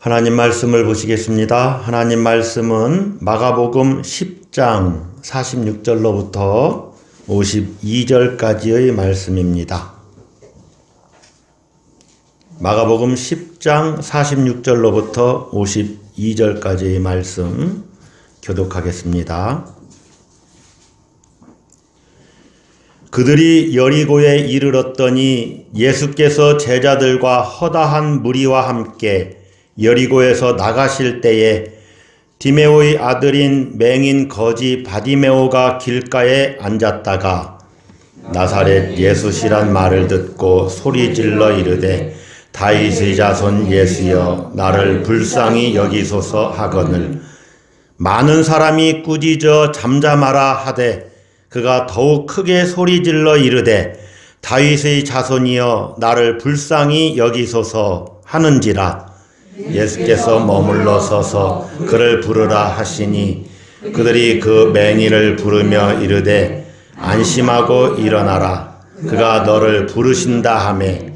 하나님 말씀을 보시겠습니다. 하나님 말씀은 마가복음 10장 46절로부터 52절까지의 말씀입니다. 마가복음 10장 46절로부터 52절까지의 말씀 교독하겠습니다. 그들이 여리고에 이르렀더니 예수께서 제자들과 허다한 무리와 함께 여리고에서 나가실 때에 디메오의 아들인 맹인 거지 바디메오가 길가에 앉았다가 나사렛 예수시란 말을 듣고 소리질러 이르되 다윗의 자손 예수여 나를 불쌍히 여기소서 하거늘 많은 사람이 꾸짖어 잠잠하라 하되 그가 더욱 크게 소리질러 이르되 다윗의 자손이여 나를 불쌍히 여기소서 하는지라 예수께서 머물러 서서 그를 부르라 하시니 그들이 그 맹인을 부르며 이르되 안심하고 일어나라 그가 너를 부르신다 하매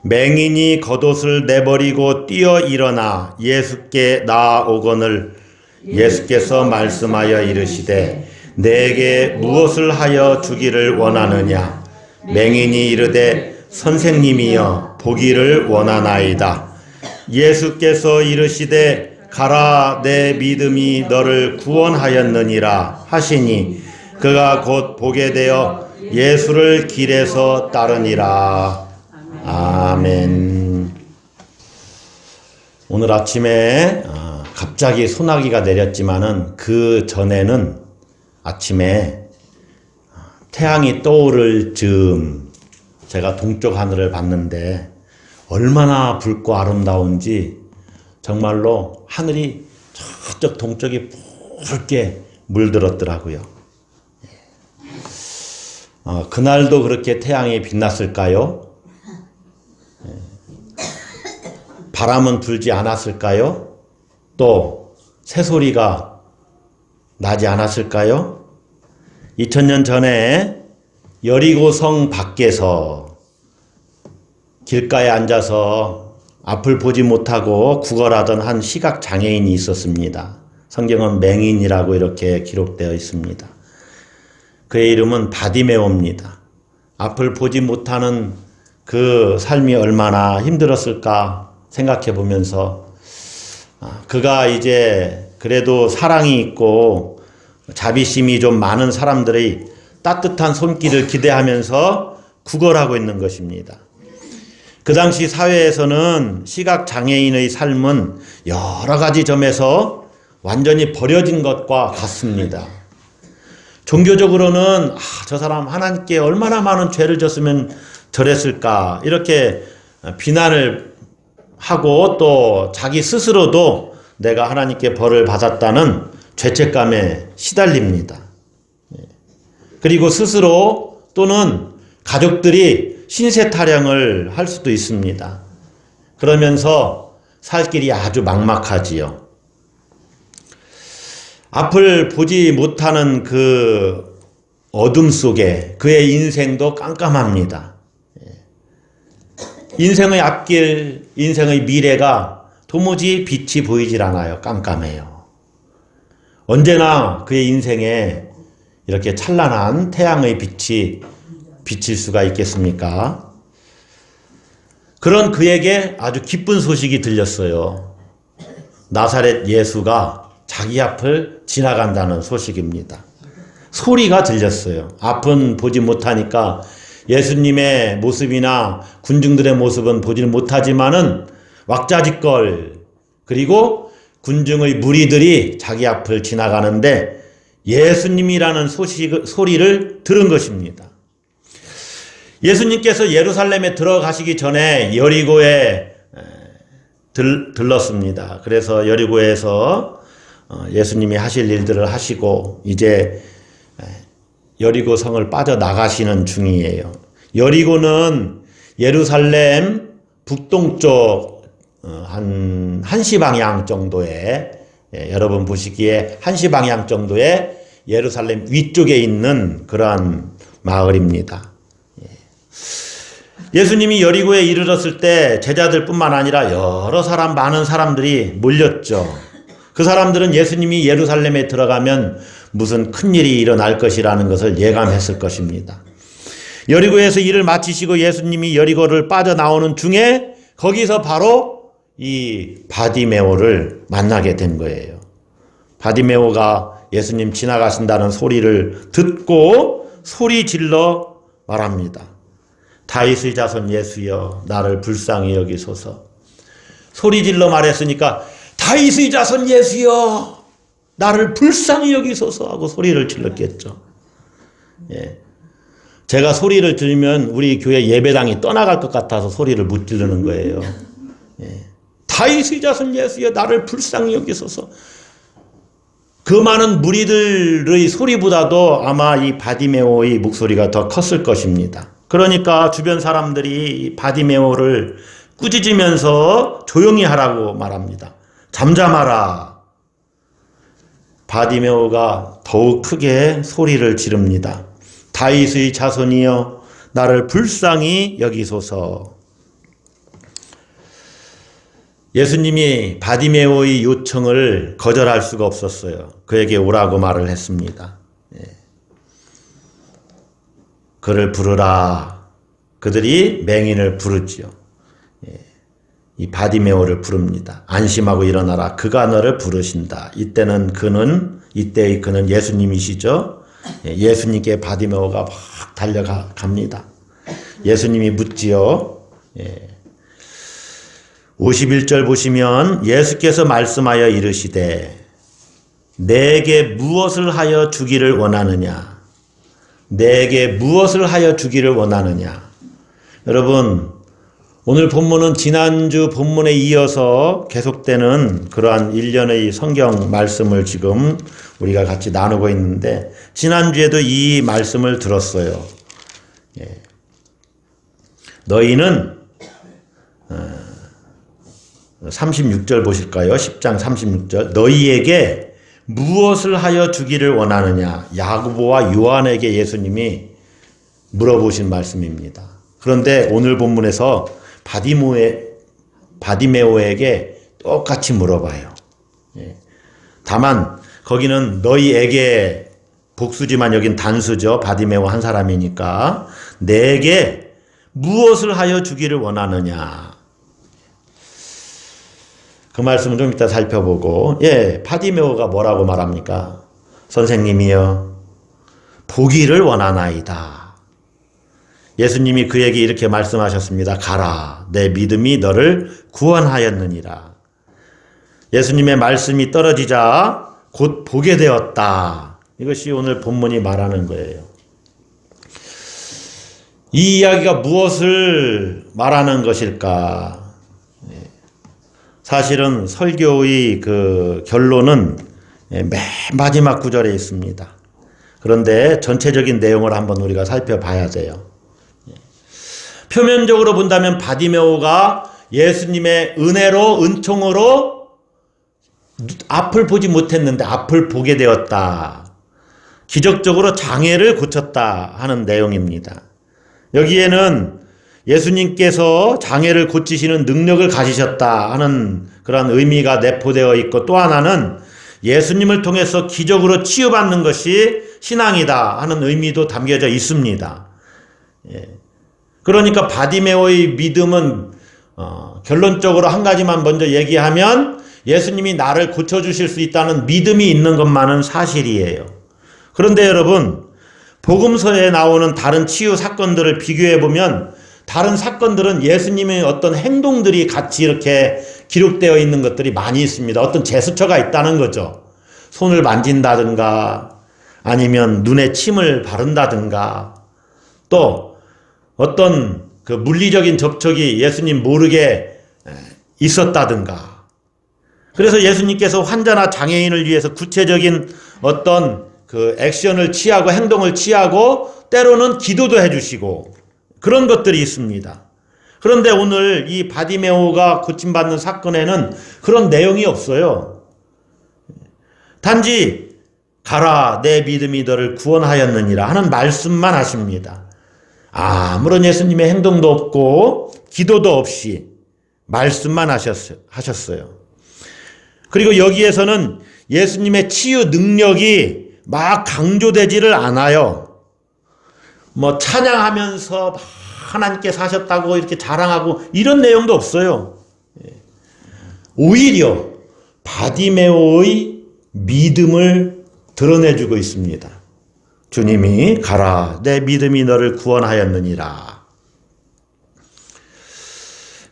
맹인이 겉옷을 내버리고 뛰어 일어나 예수께 나아오거늘 예수께서 말씀하여 이르시되 내게 무엇을 하여 주기를 원하느냐 맹인이 이르되 선생님이여 보기를 원하나이다 예수께서 이르시되 가라 내 믿음이 너를 구원하였느니라 하시니 그가 곧 보게 되어 예수를 길에서 따르니라. 아멘. 오늘 아침에 갑자기 소나기가 내렸지만은 그 전에는 아침에 태양이 떠오를 즈음 제가 동쪽 하늘을 봤는데 얼마나 붉고 아름다운지 정말로 하늘이 저쪽 동쪽이 붉게 물들었더라고요. 그날도 그렇게 태양이 빛났을까요? 바람은 불지 않았을까요? 또 새소리가 나지 않았을까요? 2000년 전에 여리고성 밖에서 길가에 앉아서 앞을 보지 못하고 구걸하던 한 시각장애인이 있었습니다. 성경은 맹인이라고 이렇게 기록되어 있습니다. 그의 이름은 바디메오입니다. 앞을 보지 못하는 그 삶이 얼마나 힘들었을까 생각해 보면서 그가 이제 그래도 사랑이 있고 자비심이 좀 많은 사람들의 따뜻한 손길을 기대하면서 구걸하고 있는 것입니다. 그 당시 사회에서는 시각장애인의 삶은 여러 가지 점에서 완전히 버려진 것과 같습니다. 종교적으로는 저 사람 하나님께 얼마나 많은 죄를 졌으면 저랬을까 이렇게 비난을 하고 또 자기 스스로도 내가 하나님께 벌을 받았다는 죄책감에 시달립니다. 그리고 스스로 또는 가족들이 신세 타령을 할 수도 있습니다. 그러면서 살 길이 아주 막막하지요. 앞을 보지 못하는 그 어둠 속에 그의 인생도 깜깜합니다. 인생의 앞길, 인생의 미래가 도무지 빛이 보이질 않아요. 깜깜해요. 언제나 그의 인생에 이렇게 찬란한 태양의 빛이 비칠 수가 있겠습니까? 그런 그에게 아주 기쁜 소식이 들렸어요. 나사렛 예수가 자기 앞을 지나간다는 소식입니다. 소리가 들렸어요. 앞은 보지 못하니까 예수님의 모습이나 군중들의 모습은 보지 못하지만은 왁자지껄 그리고 군중의 무리들이 자기 앞을 지나가는데 예수님이라는 소리를 들은 것입니다. 예수님께서 예루살렘에 들어가시기 전에 여리고에 들렀습니다. 그래서 여리고에서 예수님이 하실 일들을 하시고 이제 여리고 성을 빠져나가시는 중이에요. 여리고는 예루살렘 북동쪽 한 1시 방향 정도에 여러분 보시기에 1시 방향 정도의 예루살렘 위쪽에 있는 그러한 마을입니다. 예수님이 여리고에 이르렀을 때 제자들뿐만 아니라 많은 사람들이 몰렸죠. 그 사람들은 예수님이 예루살렘에 들어가면 무슨 큰일이 일어날 것이라는 것을 예감했을 것입니다. 여리고에서 일을 마치시고 예수님이 여리고를 빠져나오는 중에 거기서 바로 이 바디메오를 만나게 된 거예요. 바디메오가 예수님 지나가신다는 소리를 듣고 소리 질러 말합니다. 다윗의 자손 예수여, 나를 불쌍히 여기소서. 소리 질러 말했으니까 다윗의 자손 예수여, 나를 불쌍히 여기소서 하고 소리를 질렀겠죠. 예. 제가 소리를 들으면 우리 교회 예배당이 떠나갈 것 같아서 소리를 못 지르는 거예요. 예. 다윗의 자손 예수여, 나를 불쌍히 여기소서. 그 많은 무리들의 소리보다도 아마 이 바디메오의 목소리가 더 컸을 것입니다. 그러니까 주변 사람들이 바디메오를 꾸짖으면서 조용히 하라고 말합니다. 잠잠하라. 바디메오가 더욱 크게 소리를 지릅니다. 다윗의 자손이여, 나를 불쌍히 여기소서. 예수님이 바디메오의 요청을 거절할 수가 없었어요. 그에게 오라고 말을 했습니다. 그를 부르라. 그들이 맹인을 부르지요. 이 바디메오를 부릅니다. 안심하고 일어나라. 그가 너를 부르신다. 이때의 그는 예수님이시죠. 예수님께 바디메오가 막 달려갑니다. 예수님이 묻지요. 51절 보시면 예수께서 말씀하여 이르시되 내게 무엇을 하여 주기를 원하느냐? 내게 무엇을 하여 주기를 원하느냐? 여러분, 오늘 본문은 지난주 본문에 이어서 계속되는 그러한 일련의 성경 말씀을 지금 우리가 같이 나누고 있는데, 지난주에도 이 말씀을 들었어요. 너희는 36절 보실까요? 10장 36절. 너희에게 무엇을 하여 주기를 원하느냐? 야고보와 요한에게 예수님이 물어보신 말씀입니다. 그런데 오늘 본문에서 바디메오에게 똑같이 물어봐요. 다만 거기는 너희에게 복수지만 여긴 단수죠. 바디메오 한 사람이니까. 내게 무엇을 하여 주기를 원하느냐? 그 말씀을 좀 이따 살펴보고, 바디메오가 뭐라고 말합니까? 선생님이여, 보기를 원하나이다. 예수님이 그에게 이렇게 말씀하셨습니다. 가라, 내 믿음이 너를 구원하였느니라. 예수님의 말씀이 떨어지자 곧 보게 되었다. 이것이 오늘 본문이 말하는 거예요. 이 이야기가 무엇을 말하는 것일까? 사실은 설교의 그 결론은 맨 마지막 구절에 있습니다. 그런데 전체적인 내용을 한번 우리가 살펴봐야 돼요. 표면적으로 본다면 바디메오가 예수님의 은혜로, 은총으로 앞을 보지 못했는데 앞을 보게 되었다. 기적적으로 장애를 고쳤다 하는 내용입니다. 여기에는 예수님께서 장애를 고치시는 능력을 가지셨다 하는 그런 의미가 내포되어 있고, 또 하나는 예수님을 통해서 기적으로 치유받는 것이 신앙이다 하는 의미도 담겨져 있습니다. 그러니까 바디메오의 믿음은 결론적으로 한 가지만 먼저 얘기하면 예수님이 나를 고쳐주실 수 있다는 믿음이 있는 것만은 사실이에요. 그런데 여러분, 복음서에 나오는 다른 치유 사건들을 비교해보면 다른 사건들은 예수님의 어떤 행동들이 같이 이렇게 기록되어 있는 것들이 많이 있습니다. 어떤 제스처가 있다는 거죠. 손을 만진다든가 아니면 눈에 침을 바른다든가 또 어떤 그 물리적인 접촉이 예수님 모르게 있었다든가. 그래서 예수님께서 환자나 장애인을 위해서 구체적인 어떤 그 액션을 취하고 행동을 취하고 때로는 기도도 해주시고 그런 것들이 있습니다. 그런데 오늘 이 바디메오가 고침받는 사건에는 그런 내용이 없어요. 단지 가라, 내 믿음이 너를 구원하였느니라 하는 말씀만 하십니다. 아무런 예수님의 행동도 없고 기도도 없이 말씀만 하셨어요. 그리고 여기에서는 예수님의 치유 능력이 막 강조되지를 않아요. 뭐 찬양하면서 하나님께 사셨다고 이렇게 자랑하고 이런 내용도 없어요. 오히려 바디메오의 믿음을 드러내주고 있습니다. 주님이 가라, 내 믿음이 너를 구원하였느니라.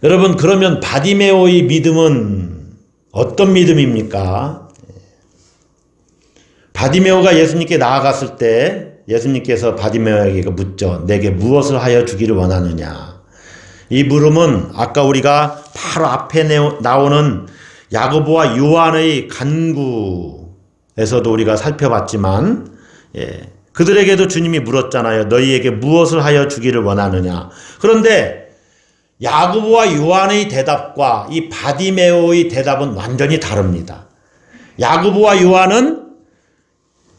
여러분, 그러면 바디메오의 믿음은 어떤 믿음입니까? 바디메오가 예수님께 나아갔을 때 예수님께서 바디메오에게 묻죠. 내게 무엇을 하여 주기를 원하느냐. 이 물음은 아까 우리가 바로 앞에 나오는 야고보와 요한의 간구에서도 우리가 살펴봤지만, 그들에게도 주님이 물었잖아요. 너희에게 무엇을 하여 주기를 원하느냐. 그런데 야고보와 요한의 대답과 이 바디메오의 대답은 완전히 다릅니다. 야고보와 요한은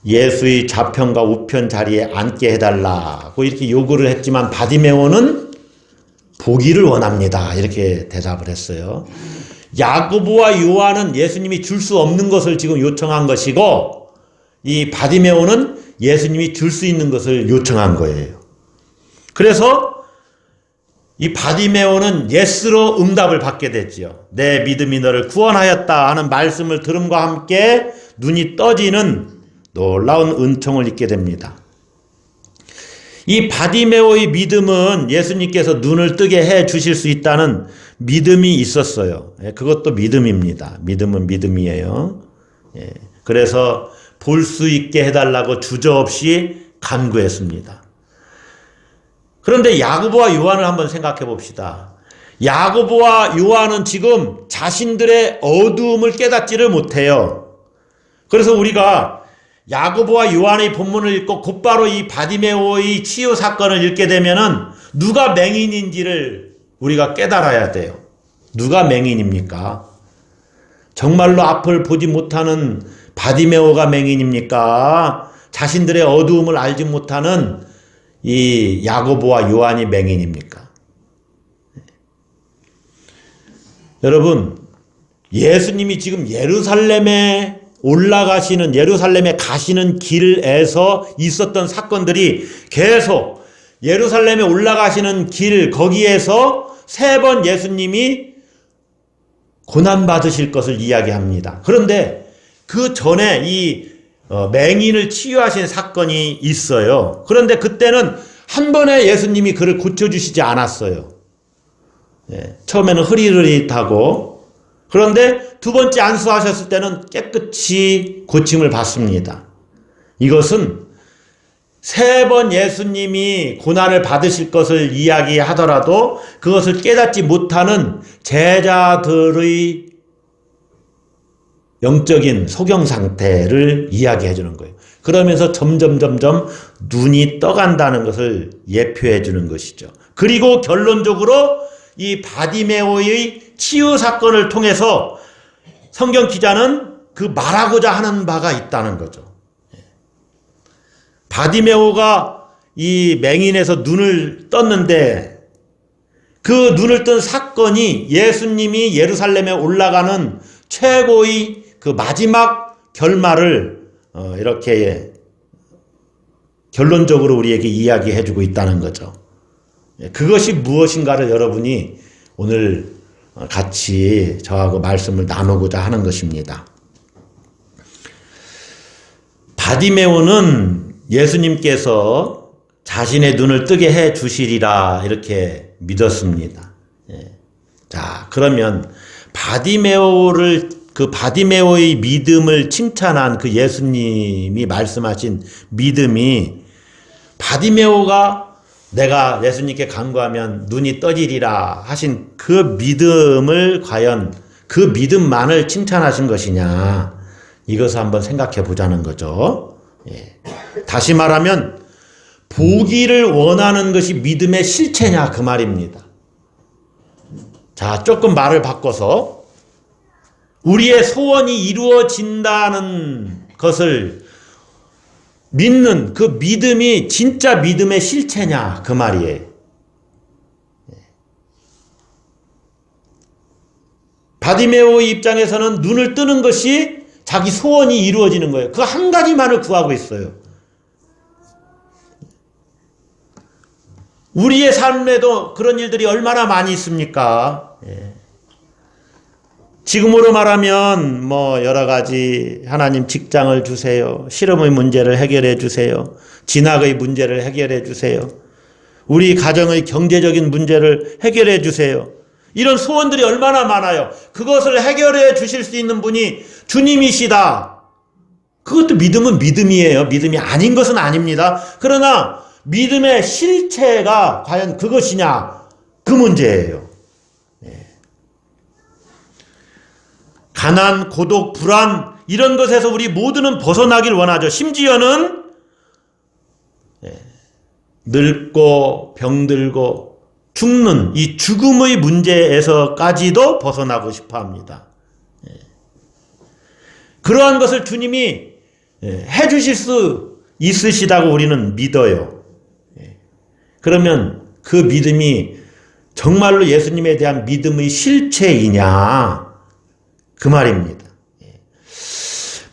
예수의 좌편과 우편 자리에 앉게 해달라고 이렇게 요구를 했지만 바디메오는 보기를 원합니다. 이렇게 대답을 했어요. 야고보와 요한은 예수님이 줄 수 없는 것을 지금 요청한 것이고, 이 바디메오는 예수님이 줄 수 있는 것을 요청한 거예요. 그래서 이 바디메오는 예스로 응답을 받게 됐지요. 내 믿음이 너를 구원하였다 하는 말씀을 들음과 함께 눈이 떠지는 놀라운 은총을 입게 됩니다. 이 바디메오의 믿음은 예수님께서 눈을 뜨게 해 주실 수 있다는 믿음이 있었어요. 그것도 믿음입니다. 믿음은 믿음이에요. 그래서 볼 수 있게 해달라고 주저없이 간구했습니다. 그런데 야고보와 요한을 한번 생각해 봅시다. 야고보와 요한은 지금 자신들의 어두움을 깨닫지를 못해요. 그래서 우리가 야고보와 요한의 본문을 읽고 곧바로 이 바디메오의 치유 사건을 읽게 되면은 누가 맹인인지를 우리가 깨달아야 돼요. 누가 맹인입니까? 정말로 앞을 보지 못하는 바디메오가 맹인입니까? 자신들의 어두움을 알지 못하는 이 야고보와 요한이 맹인입니까? 여러분, 예수님이 지금 예루살렘에 가시는 길에서 있었던 사건들이 계속 예루살렘에 올라가시는 길 거기에서 3번 예수님이 고난받으실 것을 이야기합니다. 그런데 그 전에 이 맹인을 치유하신 사건이 있어요. 그런데 그때는 한 번에 예수님이 그를 고쳐주시지 않았어요. 처음에는 흐릿흐릿하고, 그런데 2번째 안수하셨을 때는 깨끗이 고침을 받습니다. 이것은 3번 예수님이 고난을 받으실 것을 이야기하더라도 그것을 깨닫지 못하는 제자들의 영적인 소경 상태를 이야기해 주는 거예요. 그러면서 점점 눈이 떠간다는 것을 예표해 주는 것이죠. 그리고 결론적으로 이 바디메오의 치유 사건을 통해서 성경 기자는 그 말하고자 하는 바가 있다는 거죠. 바디메오가 이 맹인에서 눈을 떴는데 그 눈을 뜬 사건이 예수님이 예루살렘에 올라가는 최고의 그 마지막 결말을 이렇게 결론적으로 우리에게 이야기해 주고 있다는 거죠. 그것이 무엇인가를 여러분이 오늘 같이 저하고 말씀을 나누고자 하는 것입니다. 바디메오는 예수님께서 자신의 눈을 뜨게 해 주시리라 이렇게 믿었습니다. 자, 그러면 바디메오의 믿음을 칭찬한 그 예수님이 말씀하신 믿음이 바디메오가 내가 예수님께 간구하면 눈이 떠지리라 하신 그 믿음을 과연 그 믿음만을 칭찬하신 것이냐, 이것을 한번 생각해 보자는 거죠. 다시 말하면 보기를 원하는 것이 믿음의 실체냐 그 말입니다. 자, 조금 말을 바꿔서 우리의 소원이 이루어진다는 것을 믿는 그 믿음이 진짜 믿음의 실체냐 그 말이에요. 바디메오의 입장에서는 눈을 뜨는 것이 자기 소원이 이루어지는 거예요. 그 한 가지만을 구하고 있어요. 우리의 삶에도 그런 일들이 얼마나 많이 있습니까? 지금으로 말하면 뭐 여러 가지 하나님 직장을 주세요. 실업의 문제를 해결해 주세요. 진학의 문제를 해결해 주세요. 우리 가정의 경제적인 문제를 해결해 주세요. 이런 소원들이 얼마나 많아요. 그것을 해결해 주실 수 있는 분이 주님이시다. 그것도 믿음은 믿음이에요. 믿음이 아닌 것은 아닙니다. 그러나 믿음의 실체가 과연 그것이냐 그 문제예요. 가난, 고독, 불안 이런 것에서 우리 모두는 벗어나길 원하죠. 심지어는 늙고 병들고 죽는 이 죽음의 문제에서까지도 벗어나고 싶어 합니다. 그러한 것을 주님이 해주실 수 있으시다고 우리는 믿어요. 그러면 그 믿음이 정말로 예수님에 대한 믿음의 실체이냐 그 말입니다.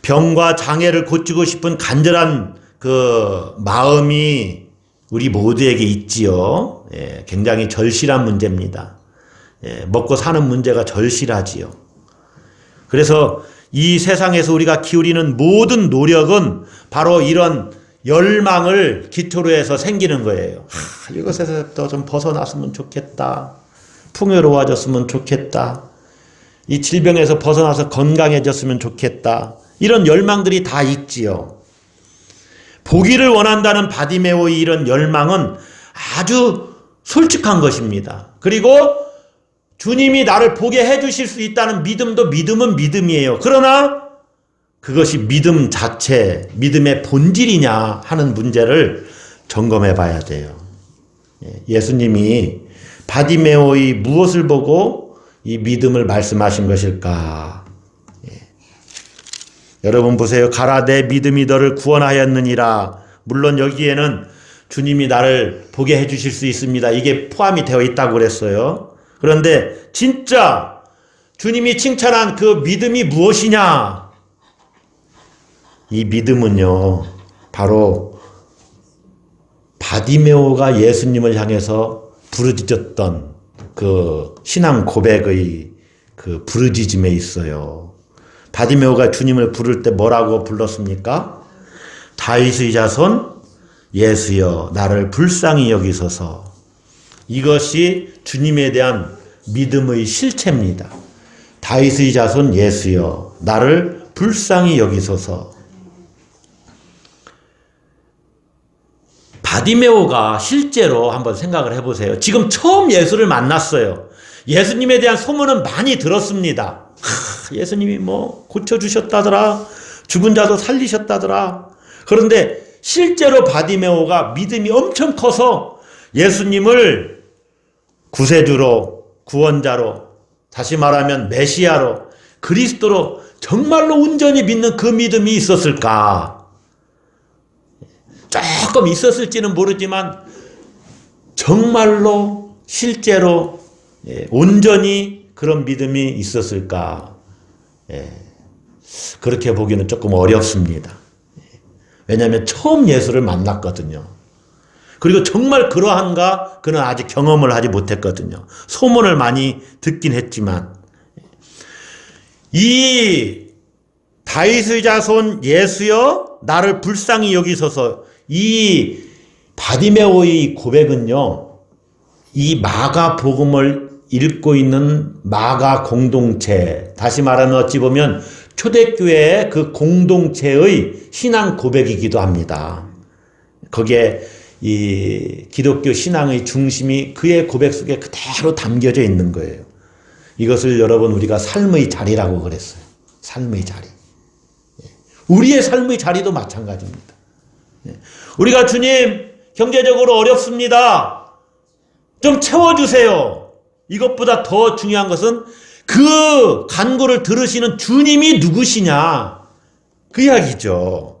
병과 장애를 고치고 싶은 간절한 그 마음이 우리 모두에게 있지요. 굉장히 절실한 문제입니다. 먹고 사는 문제가 절실하지요. 그래서 이 세상에서 우리가 기울이는 모든 노력은 바로 이런 열망을 기초로 해서 생기는 거예요. 이것에서 좀 벗어났으면 좋겠다. 풍요로워졌으면 좋겠다. 이 질병에서 벗어나서 건강해졌으면 좋겠다. 이런 열망들이 다 있지요. 보기를 원한다는 바디메오의 이런 열망은 아주 솔직한 것입니다. 그리고 주님이 나를 보게 해주실 수 있다는 믿음도 믿음은 믿음이에요. 그러나 그것이 믿음 자체, 믿음의 본질이냐 하는 문제를 점검해 봐야 돼요. 예수님이 바디메오의 무엇을 보고 이 믿음을 말씀하신 것일까? 여러분 보세요. 가라 내 믿음이 너를 구원하였느니라. 물론 여기에는 주님이 나를 보게 해주실 수 있습니다. 이게 포함이 되어 있다고 그랬어요. 그런데 진짜 주님이 칭찬한 그 믿음이 무엇이냐? 이 믿음은요, 바로 바디메오가 예수님을 향해서 부르짖었던 그 신앙 고백의 그 부르짖음에 있어요. 바디메오가 주님을 부를 때 뭐라고 불렀습니까? 다윗의 자손 예수여 나를 불쌍히 여기소서. 이것이 주님에 대한 믿음의 실체입니다. 다윗의 자손 예수여 나를 불쌍히 여기소서. 바디메오가 실제로 한번 생각을 해보세요. 지금 처음 예수를 만났어요. 예수님에 대한 소문은 많이 들었습니다. 예수님이 뭐 고쳐주셨다더라. 죽은 자도 살리셨다더라. 그런데 실제로 바디메오가 믿음이 엄청 커서 예수님을 구세주로, 구원자로, 다시 말하면 메시아로, 그리스도로 정말로 온전히 믿는 그 믿음이 있었을까? 조금 있었을지는 모르지만 정말로 실제로 온전히 그런 믿음이 있었을까? 그렇게 보기는 조금 어렵습니다. 왜냐하면 처음 예수를 만났거든요. 그리고 정말 그러한가 그는 아직 경험을 하지 못했거든요. 소문을 많이 듣긴 했지만 이 다윗의 자손 예수여 나를 불쌍히 여기소서. 이 바디메오의 고백은요, 이 마가 복음을 읽고 있는 마가 공동체, 다시 말하면 어찌 보면 초대교회의 그 공동체의 신앙 고백이기도 합니다. 거기에 이 기독교 신앙의 중심이 그의 고백 속에 그대로 담겨져 있는 거예요. 이것을 여러분 우리가 삶의 자리라고 그랬어요. 삶의 자리. 우리의 삶의 자리도 마찬가지입니다. 우리가 주님 경제적으로 어렵습니다. 좀 채워주세요. 이것보다 더 중요한 것은 그 간구를 들으시는 주님이 누구시냐 그 이야기죠.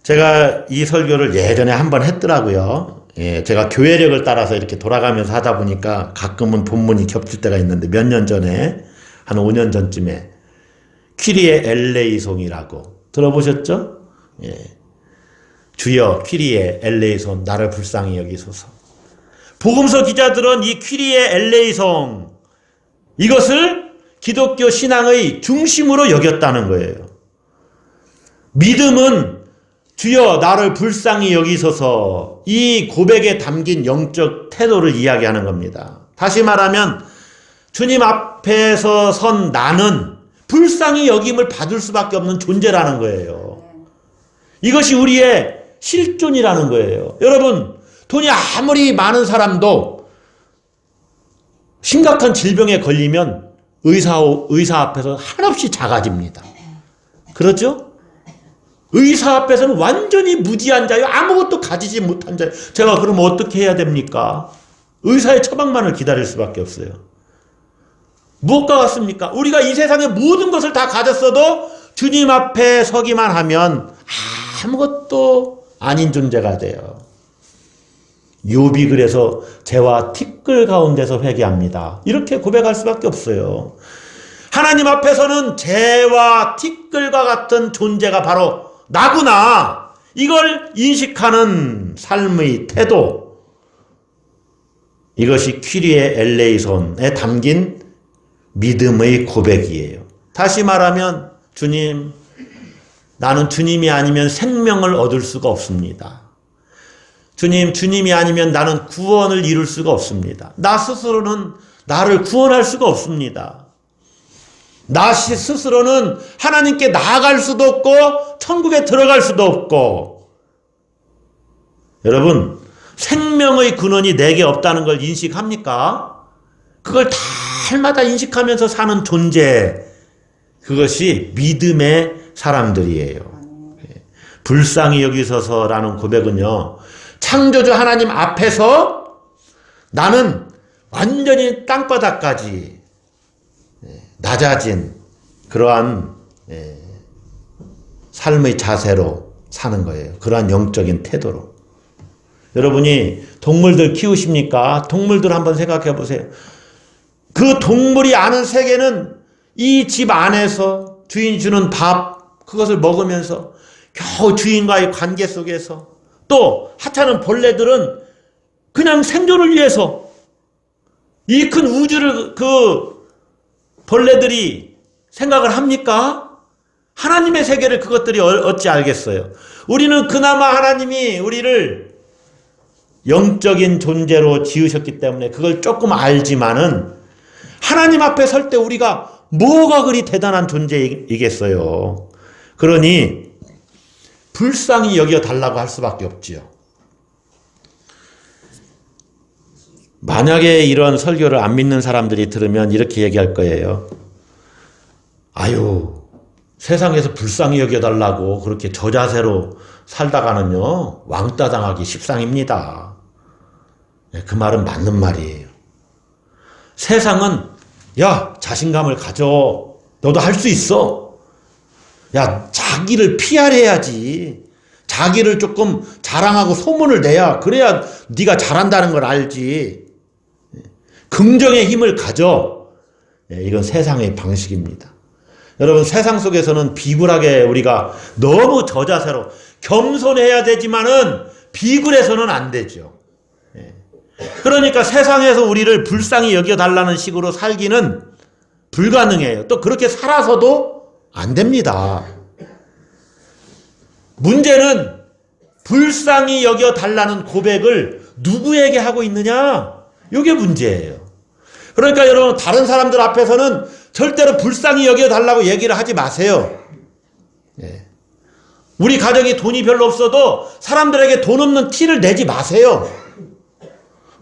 제가 이 설교를 예전에 한번 했더라고요. 예, 제가 교회력을 따라서 이렇게 돌아가면서 하다 보니까 가끔은 본문이 겹칠 때가 있는데 몇 년 전에, 한 5년 전쯤에 퀴리의 LA송이라고 들어보셨죠? 예. 주여 퀴리의 LA송 나를 불쌍히 여기소서. 복음서 기자들은 이 퀴리의 LA송 이것을 기독교 신앙의 중심으로 여겼다는 거예요. 믿음은 주여 나를 불쌍히 여기소서, 이 고백에 담긴 영적 태도를 이야기하는 겁니다. 다시 말하면 주님 앞에서 선 나는 불쌍히 여김을 받을 수밖에 없는 존재라는 거예요. 이것이 우리의 실존이라는 거예요. 여러분, 돈이 아무리 많은 사람도 심각한 질병에 걸리면 의사 앞에서 한없이 작아집니다. 그렇죠? 의사 앞에서는 완전히 무지한 자요, 아무것도 가지지 못한 자요. 제가 그러면 어떻게 해야 됩니까? 의사의 처방만을 기다릴 수밖에 없어요. 무엇과 같습니까? 우리가 이 세상의 모든 것을 다 가졌어도 주님 앞에 서기만 하면 아무것도 아닌 존재가 돼요. 욥이 그래서 죄와 티끌 가운데서 회개합니다. 이렇게 고백할 수밖에 없어요. 하나님 앞에서는 죄와 티끌과 같은 존재가 바로 나구나, 이걸 인식하는 삶의 태도, 이것이 퀴리의 LA손에 담긴 믿음의 고백이에요. 다시 말하면 주님, 나는 주님이 아니면 생명을 얻을 수가 없습니다. 주님, 주님이 아니면 나는 구원을 이룰 수가 없습니다. 나 스스로는 나를 구원할 수가 없습니다. 나 스스로는 하나님께 나아갈 수도 없고 천국에 들어갈 수도 없고. 여러분, 생명의 근원이 내게 없다는 걸 인식합니까? 그걸 달마다 인식하면서 사는 존재, 그것이 믿음의 사람들이에요. 불쌍히 여기소서라는 고백은요, 창조주 하나님 앞에서 나는 완전히 땅바닥까지 낮아진 그러한 삶의 자세로 사는 거예요. 그러한 영적인 태도로. 여러분이 동물들 키우십니까? 동물들 한번 생각해 보세요. 그 동물이 아는 세계는 이 집 안에서 주인이 주는 밥, 그것을 먹으면서 겨우 주인과의 관계 속에서, 또 하찮은 벌레들은 그냥 생존을 위해서 이 큰 우주를 그 벌레들이 생각을 합니까? 하나님의 세계를 그것들이 어찌 알겠어요? 우리는 그나마 하나님이 우리를 영적인 존재로 지으셨기 때문에 그걸 조금 알지만은, 하나님 앞에 설 때 우리가 뭐가 그리 대단한 존재이겠어요. 그러니 불쌍히 여겨달라고 할 수밖에 없지요. 만약에 이런 설교를 안 믿는 사람들이 들으면 이렇게 얘기할 거예요. 아유, 세상에서 불쌍히 여겨달라고 그렇게 저자세로 살다가는요, 왕따 당하기 십상입니다. 그 말은 맞는 말이에요. 세상은 야, 자신감을 가져. 너도 할 수 있어. 야, 자기를 PR해야지. 자기를 조금 자랑하고 소문을 내야, 그래야 네가 잘한다는 걸 알지. 긍정의 힘을 가져. 이건 세상의 방식입니다. 여러분, 세상 속에서는 비굴하게 우리가 너무 저자세로 겸손해야 되지만은 비굴해서는 안 되죠. 그러니까 세상에서 우리를 불쌍히 여겨달라는 식으로 살기는 불가능해요. 또 그렇게 살아서도 안 됩니다. 문제는 불쌍히 여겨달라는 고백을 누구에게 하고 있느냐? 이게 문제예요. 그러니까 여러분, 다른 사람들 앞에서는 절대로 불쌍히 여겨달라고 얘기를 하지 마세요. 우리 가정이 돈이 별로 없어도 사람들에게 돈 없는 티를 내지 마세요.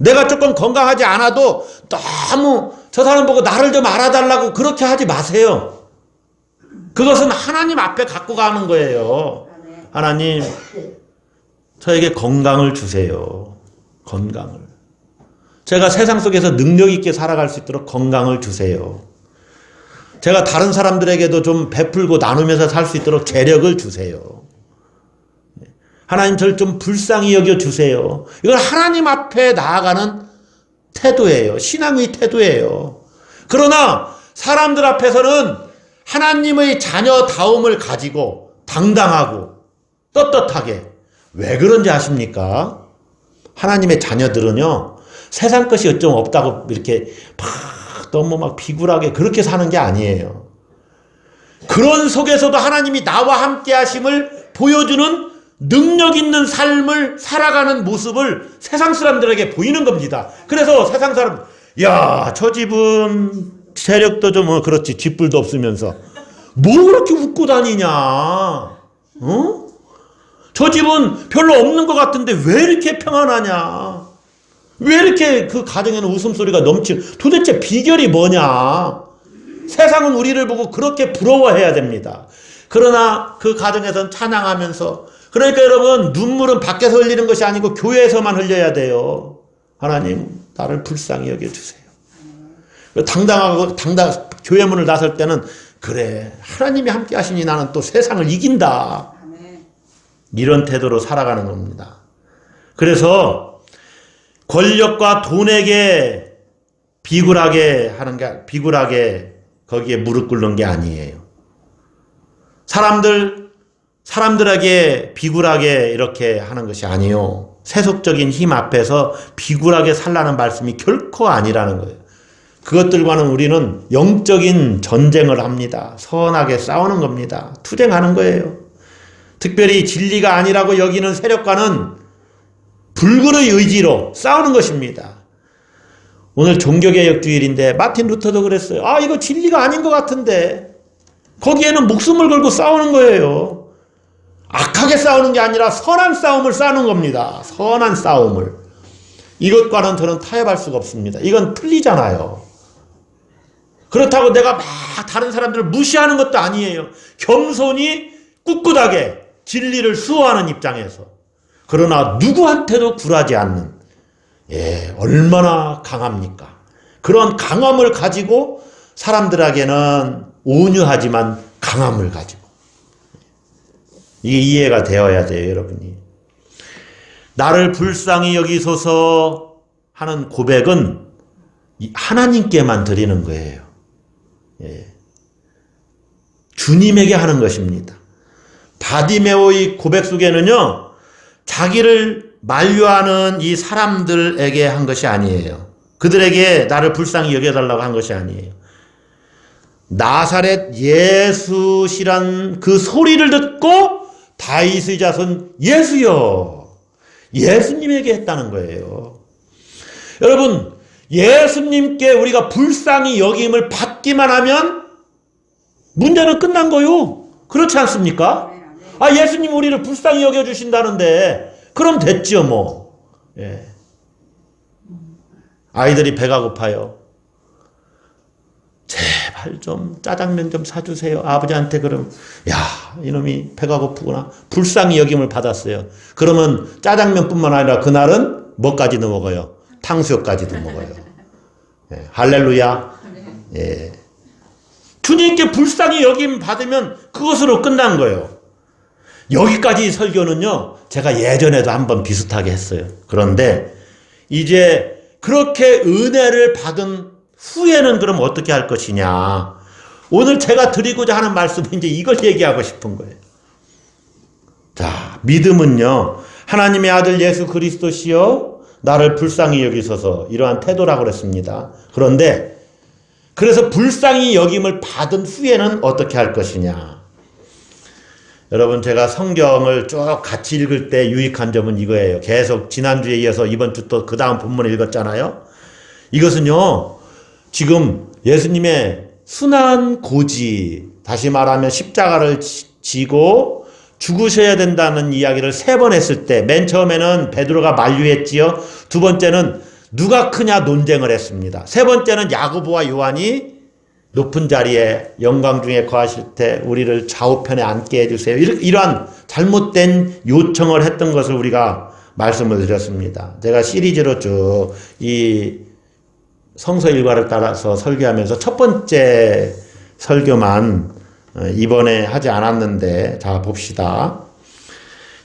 내가 조금 건강하지 않아도 너무 저 사람 보고 나를 좀 알아달라고 그렇게 하지 마세요. 그것은 하나님 앞에 갖고 가는 거예요. 하나님, 저에게 건강을 주세요. 건강을. 제가 세상 속에서 능력 있게 살아갈 수 있도록 건강을 주세요. 제가 다른 사람들에게도 좀 베풀고 나누면서 살 수 있도록 재력을 주세요. 하나님 저를 좀 불쌍히 여겨주세요. 이건 하나님 앞에 나아가는 태도예요. 신앙의 태도예요. 그러나 사람들 앞에서는 하나님의 자녀다움을 가지고 당당하고 떳떳하게, 왜 그런지 아십니까? 하나님의 자녀들은요, 세상 것이 좀 없다고 이렇게 너무 막 비굴하게 그렇게 사는 게 아니에요. 그런 속에서도 하나님이 나와 함께 하심을 보여주는 능력 있는 삶을 살아가는 모습을 세상 사람들에게 보이는 겁니다. 그래서 세상 사람, 야, 저 집은 세력도 좀 그렇지, 쥐뿔도 없으면서 뭐 그렇게 웃고 다니냐? 어? 저 집은 별로 없는 것 같은데 왜 이렇게 평안하냐? 왜 이렇게 그 가정에는 웃음소리가 넘치는, 도대체 비결이 뭐냐? 세상은 우리를 보고 그렇게 부러워해야 됩니다. 그러나 그 가정에서는 찬양하면서, 그러니까 여러분, 눈물은 밖에서 흘리는 것이 아니고 교회에서만 흘려야 돼요. 하나님, 나를 불쌍히 여겨주세요. 당당하고 교회 문을 나설 때는, 그래, 하나님이 함께 하시니 나는 또 세상을 이긴다. 이런 태도로 살아가는 겁니다. 그래서 권력과 돈에게 비굴하게 하는 게, 비굴하게 거기에 무릎 꿇는 게 아니에요. 사람들에게 비굴하게 이렇게 하는 것이 아니에요. 세속적인 힘 앞에서 비굴하게 살라는 말씀이 결코 아니라는 거예요. 그것들과는 우리는 영적인 전쟁을 합니다. 선하게 싸우는 겁니다. 투쟁하는 거예요. 특별히 진리가 아니라고 여기는 세력과는 불굴의 의지로 싸우는 것입니다. 오늘 종교개혁주일인데 마틴 루터도 그랬어요. 아, 이거 진리가 아닌 것 같은데. 거기에는 목숨을 걸고 싸우는 거예요. 악하게 싸우는 게 아니라 선한 싸움을 싸우는 겁니다. 선한 싸움을. 이것과는 저는 타협할 수가 없습니다. 이건 틀리잖아요. 그렇다고 내가 막 다른 사람들을 무시하는 것도 아니에요. 겸손히 꿋꿋하게 진리를 수호하는 입장에서. 그러나 누구한테도 굴하지 않는, 얼마나 강합니까? 그런 강함을 가지고 사람들에게는 온유하지만 강함을 가지고. 이게 이해가 되어야 돼요, 여러분이. 나를 불쌍히 여기소서 하는 고백은 하나님께만 드리는 거예요. 주님에게 하는 것입니다. 바디메오의 고백 속에는요, 자기를 만류하는 이 사람들에게 한 것이 아니에요. 그들에게 나를 불쌍히 여겨달라고 한 것이 아니에요. 나사렛 예수시란 그 소리를 듣고 다윗의 자손 예수여, 예수님에게 했다는 거예요. 여러분, 예수님께 우리가 불쌍히 여김을 받기만 하면 문제는 끝난 거요. 그렇지 않습니까? 아, 예수님 우리를 불쌍히 여겨주신다는데 그럼 됐죠 뭐. 아이들이 배가 고파요. 제발 좀 짜장면 좀 사주세요. 아버지한테. 그럼, 야, 이놈이 배가 고프구나. 불쌍히 여김을 받았어요. 그러면 짜장면뿐만 아니라 그날은 뭐까지도 먹어요? 탕수육까지도 먹어요. 할렐루야. 주님께 불쌍히 여김 받으면 그것으로 끝난 거예요. 여기까지 설교는요, 제가 예전에도 한번 비슷하게 했어요. 그런데 이제 그렇게 은혜를 받은 후에는 그럼 어떻게 할 것이냐. 오늘 제가 드리고자 하는 말씀은 이제 이걸 얘기하고 싶은 거예요. 자, 믿음은요, 하나님의 아들 예수 그리스도시여 나를 불쌍히 여기소서, 이러한 태도라고 그랬습니다. 그런데 그래서 불쌍히 여김을 받은 후에는 어떻게 할 것이냐. 여러분, 제가 성경을 쭉 같이 읽을 때 유익한 점은 이거예요. 계속 지난주에 이어서 이번 주 또 그 다음 본문을 읽었잖아요. 이것은요, 지금 예수님의 순한 고지, 다시 말하면 십자가를 지고 죽으셔야 된다는 이야기를 3번 했을 때, 맨 처음에는 베드로가 만류했지요. 두 번째는 누가 크냐 논쟁을 했습니다. 세 번째는 야고보와 요한이 높은 자리에 영광 중에 거하실 때 우리를 좌우편에 앉게 해주세요. 이러한 잘못된 요청을 했던 것을 우리가 말씀을 드렸습니다. 제가 시리즈로 쭉 이 성서 일과를 따라서 설교하면서 첫 번째 설교만 이번에 하지 않았는데, 자 봅시다.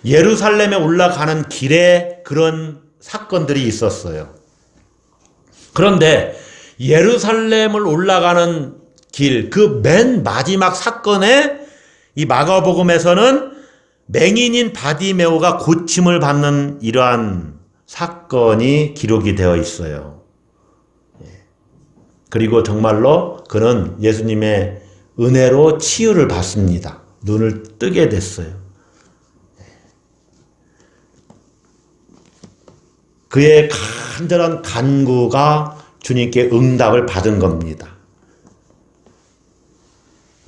예루살렘에 올라가는 길에 그런 사건들이 있었어요. 그런데 예루살렘을 올라가는 길, 그 맨 마지막 사건에 이 마가복음에서는 맹인인 바디메오가 고침을 받는 이러한 사건이 기록이 되어 있어요. 그리고 정말로 그는 예수님의 은혜로 치유를 받습니다. 눈을 뜨게 됐어요. 그의 간절한 간구가 주님께 응답을 받은 겁니다.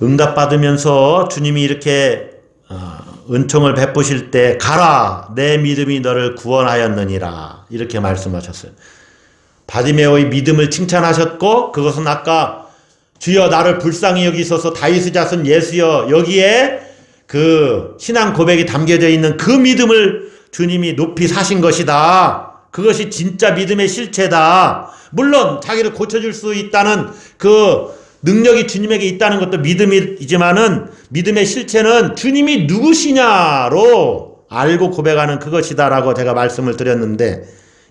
응답받으면서 주님이 이렇게 은총을 베푸실 때 가라 내 믿음이 너를 구원하였느니라 이렇게 말씀하셨어요. 바디메오의 믿음을 칭찬하셨고 그것은 아까 주여 나를 불쌍히 여기소서 다윗의 자손 예수여 여기에 그 신앙 고백이 담겨져 있는 그 믿음을 주님이 높이 사신 것이다. 그것이 진짜 믿음의 실체다. 물론 자기를 고쳐줄 수 있다는 그 능력이 주님에게 있다는 것도 믿음이지만은 믿음의 실체는 주님이 누구시냐로 알고 고백하는 그것이다라고 제가 말씀을 드렸는데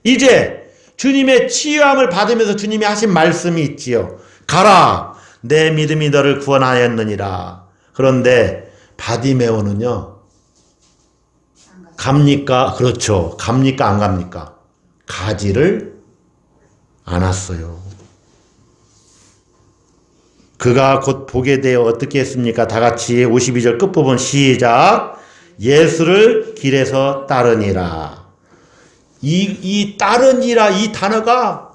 이제 주님의 치유함을 받으면서 주님이 하신 말씀이 있지요. 가라 내 믿음이 너를 구원하였느니라. 그런데 바디메오는요 갑니까? 그렇죠. 갑니까 안 갑니까? 가지를 않았어요. 그가 곧 보게 되어 어떻게 했습니까? 다 같이 52절 끝부분 시작. 예수를 길에서 따르니라. 이 따르니라 이 단어가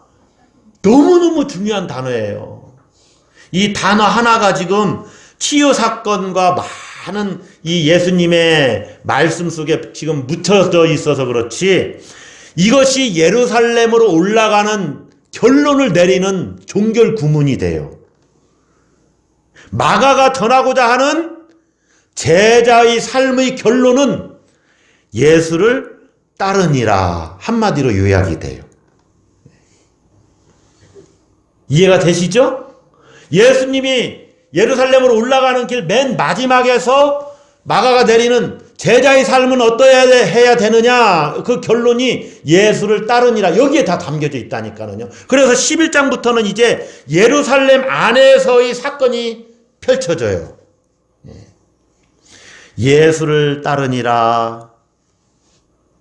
너무너무 중요한 단어예요. 이 단어 하나가 지금 치유 사건과 많은 이 예수님의 말씀 속에 지금 묻혀져 있어서 그렇지 이것이 예루살렘으로 올라가는 결론을 내리는 종결 구문이 돼요. 마가가 전하고자 하는 제자의 삶의 결론은 예수를 따르니라 한마디로 요약이 돼요. 이해가 되시죠? 예수님이 예루살렘으로 올라가는 길 맨 마지막에서 마가가 내리는 제자의 삶은 어떠해야 해야 되느냐 그 결론이 예수를 따르니라 여기에 다 담겨져 있다니까요. 그래서 11장부터는 이제 예루살렘 안에서의 사건이 펼쳐져요. 예수를 따르니라.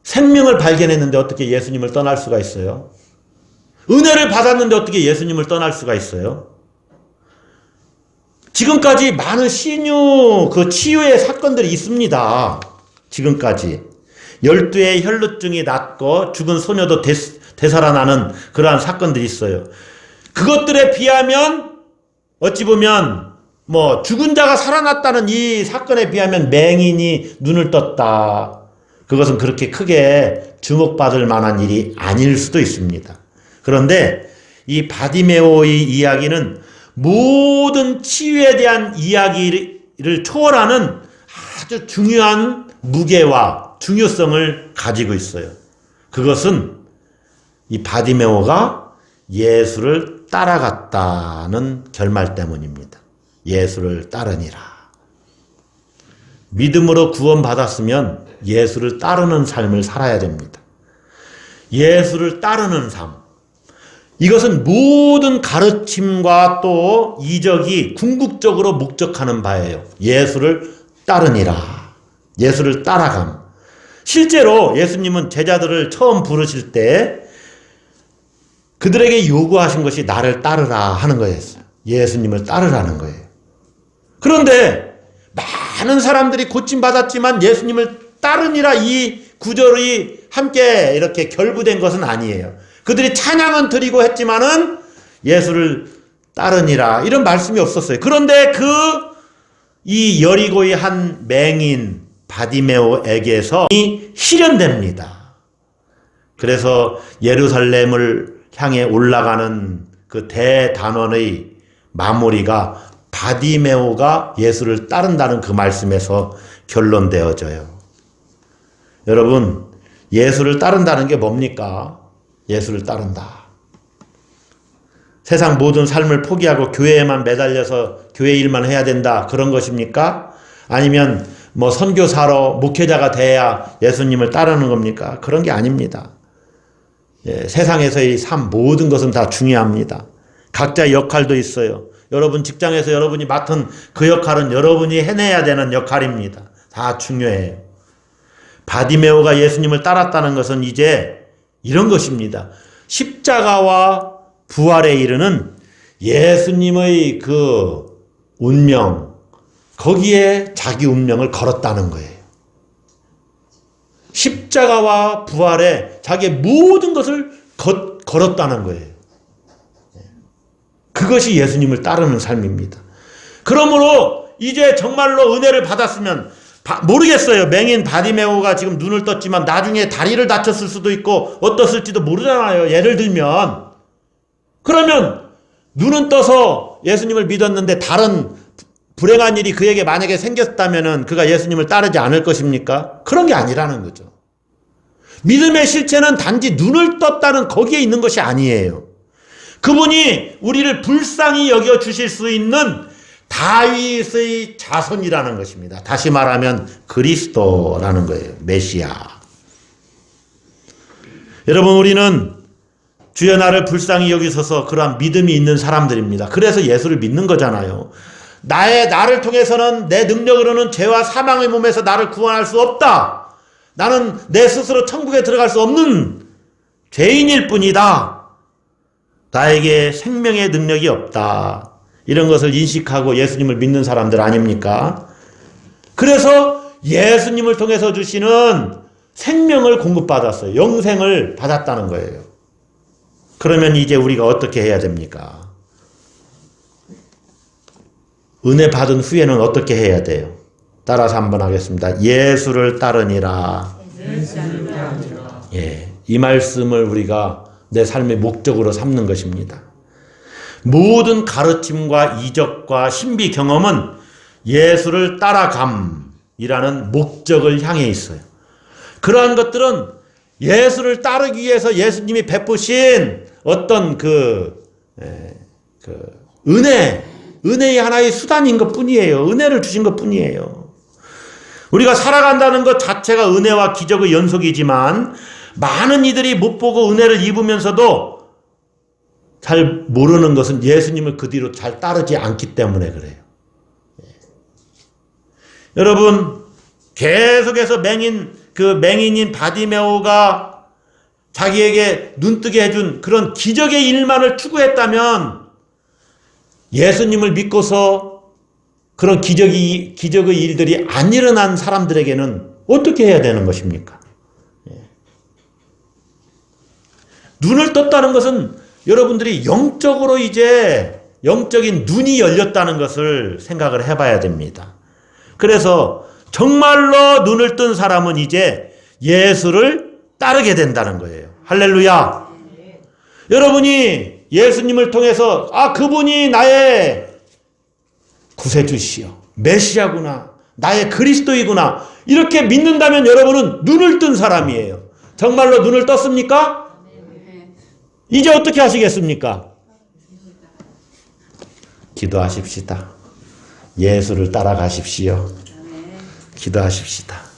생명을 발견했는데 어떻게 예수님을 떠날 수가 있어요? 은혜를 받았는데 어떻게 예수님을 떠날 수가 있어요? 지금까지 많은 신유 그 치유의 사건들이 있습니다. 지금까지 12의 혈루증이 낫고 죽은 소녀도 되살아나는 그러한 사건들이 있어요. 그것들에 비하면 어찌 보면 뭐 죽은 자가 살아났다는 이 사건에 비하면 맹인이 눈을 떴다. 그것은 그렇게 크게 주목받을 만한 일이 아닐 수도 있습니다. 그런데 이 바디메오의 이야기는 모든 치유에 대한 이야기를 초월하는 아주 중요한 무게와 중요성을 가지고 있어요. 그것은 이 바디메오가 예수를 따라갔다는 결말 때문입니다. 예수를 따르니라. 믿음으로 구원받았으면 예수를 따르는 삶을 살아야 됩니다. 예수를 따르는 삶. 이것은 모든 가르침과 또 이적이 궁극적으로 목적하는 바예요. 예수를 따르니라. 예수를 따라감. 실제로 예수님은 제자들을 처음 부르실 때 그들에게 요구하신 것이 나를 따르라 하는 거였어요. 예수님을 따르라는 거예요. 그런데 많은 사람들이 고침받았지만 예수님을 따르니라 이 구절이 함께 이렇게 결부된 것은 아니에요. 그들이 찬양은 드리고 했지만은 예수를 따르니라 이런 말씀이 없었어요. 그런데 이 여리고의 한 맹인 바디메오에게서 실현됩니다. 그래서 예루살렘을 향해 올라가는 그 대단원의 마무리가 바디메오가 예수를 따른다는 그 말씀에서 결론되어져요. 여러분, 예수를 따른다는 게 뭡니까? 예수를 따른다. 세상 모든 삶을 포기하고 교회에만 매달려서 교회 일만 해야 된다. 그런 것입니까? 아니면 뭐 선교사로 목회자가 돼야 예수님을 따르는 겁니까? 그런 게 아닙니다. 예, 세상에서의 삶 모든 것은 다 중요합니다. 각자의 역할도 있어요. 여러분 직장에서 여러분이 맡은 그 역할은 여러분이 해내야 되는 역할입니다. 다 중요해요. 바디메오가 예수님을 따랐다는 것은 이제 이런 것입니다. 십자가와 부활에 이르는 예수님의 그 운명, 거기에 자기 운명을 걸었다는 거예요. 십자가와 부활에 자기의 모든 것을 걸었다는 거예요. 그것이 예수님을 따르는 삶입니다. 그러므로 이제 정말로 은혜를 받았으면 모르겠어요. 맹인 바디메오가 지금 눈을 떴지만 나중에 다리를 다쳤을 수도 있고 어떻을지도 모르잖아요. 예를 들면 그러면 눈은 떠서 예수님을 믿었는데 다른 불행한 일이 그에게 만약에 생겼다면은 그가 예수님을 따르지 않을 것입니까? 그런 게 아니라는 거죠. 믿음의 실체는 단지 눈을 떴다는 거기에 있는 것이 아니에요. 그분이 우리를 불쌍히 여겨 주실 수 있는 다윗의 자손이라는 것입니다. 다시 말하면 그리스도라는 거예요. 메시아. 여러분, 우리는 주여 나를 불쌍히 여기소서 그러한 믿음이 있는 사람들입니다. 그래서 예수를 믿는 거잖아요. 나를 통해서는 내 능력으로는 죄와 사망의 몸에서 나를 구원할 수 없다. 나는 내 스스로 천국에 들어갈 수 없는 죄인일 뿐이다. 나에게 생명의 능력이 없다. 이런 것을 인식하고 예수님을 믿는 사람들 아닙니까? 그래서 예수님을 통해서 주시는 생명을 공급받았어요. 영생을 받았다는 거예요. 그러면 이제 우리가 어떻게 해야 됩니까? 은혜 받은 후에는 어떻게 해야 돼요? 따라서 한번 하겠습니다. 예수를 따르니라. 예, 이 말씀을 우리가 내 삶의 목적으로 삼는 것입니다. 모든 가르침과 이적과 신비 경험은 예수를 따라감이라는 목적을 향해 있어요. 그러한 것들은 예수를 따르기 위해서 예수님이 베푸신 어떤 은혜의 하나의 수단인 것 뿐이에요. 은혜를 주신 것 뿐이에요. 우리가 살아간다는 것 자체가 은혜와 기적의 연속이지만 많은 이들이 못 보고 은혜를 입으면서도 잘 모르는 것은 예수님을 그 뒤로 잘 따르지 않기 때문에 그래요. 여러분, 계속해서 맹인인 바디메오가 자기에게 눈뜨게 해준 그런 기적의 일만을 추구했다면 예수님을 믿고서 그런 기적의 일들이 안 일어난 사람들에게는 어떻게 해야 되는 것입니까? 눈을 떴다는 것은 여러분들이 영적으로 이제 영적인 눈이 열렸다는 것을 생각을 해봐야 됩니다. 그래서 정말로 눈을 뜬 사람은 이제 예수를 따르게 된다는 거예요. 할렐루야. 여러분이 예수님을 통해서 그분이 나의 구세주시여 메시아구나, 나의 그리스도이구나 이렇게 믿는다면 여러분은 눈을 뜬 사람이에요. 정말로 눈을 떴습니까? 이제 어떻게 하시겠습니까? 기도하십시다. 예수를 따라가십시오. 기도하십시다.